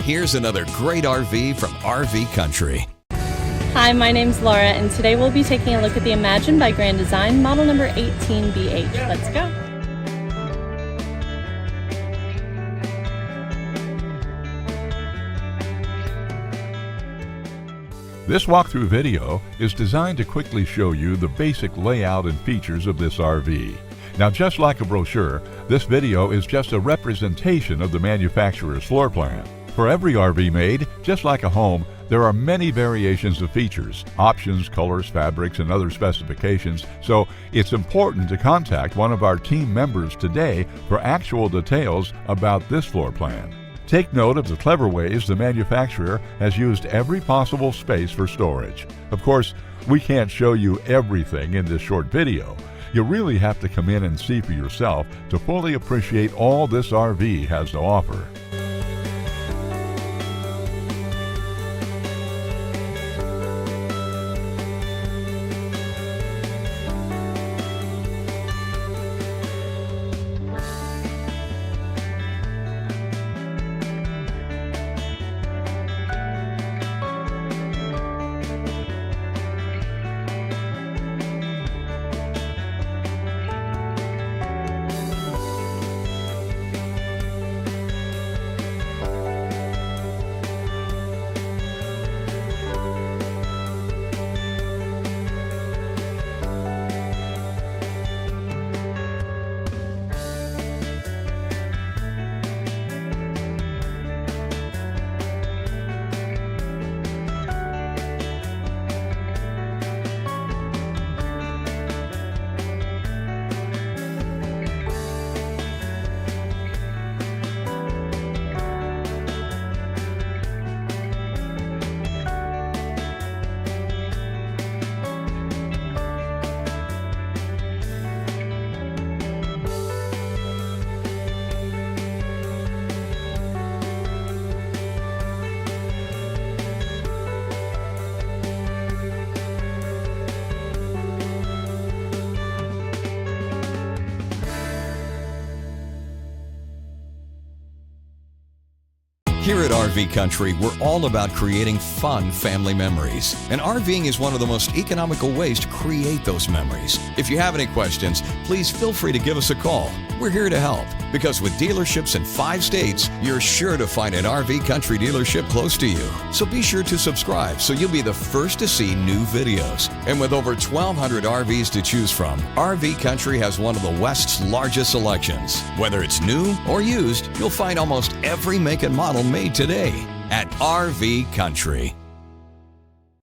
Here's another great RV from RV Country. Hi, my name's Laura, and today we'll be taking a look at the Imagine by Grand Design model number 18BH. Let's go. This walkthrough video is designed to quickly show you the basic layout and features of this RV. Now, just like a brochure, this video is just a representation of the manufacturer's floor plan. For every RV made, just like a home, there are many variations of features, options, colors, fabrics, and other specifications, so it's important to contact one of our team members today for actual details about this floor plan. Take note of the clever ways the manufacturer has used every possible space for storage. Of course, we can't show you everything in this short video. You really have to come in and see for yourself to fully appreciate all this RV has to offer. Here at RV Country, we're all about creating fun family memories. And RVing is one of the most economical ways to create those memories. If you have any questions, please feel free to give us a call. We're here to help, because with dealerships in 5 states, you're sure to find an RV Country dealership close to you. So be sure to subscribe so you'll be the first to see new videos. And with over 1,200 RVs to choose from, RV Country has one of the West's largest selections. Whether it's new or used, you'll find almost every make and model made today at RV Country.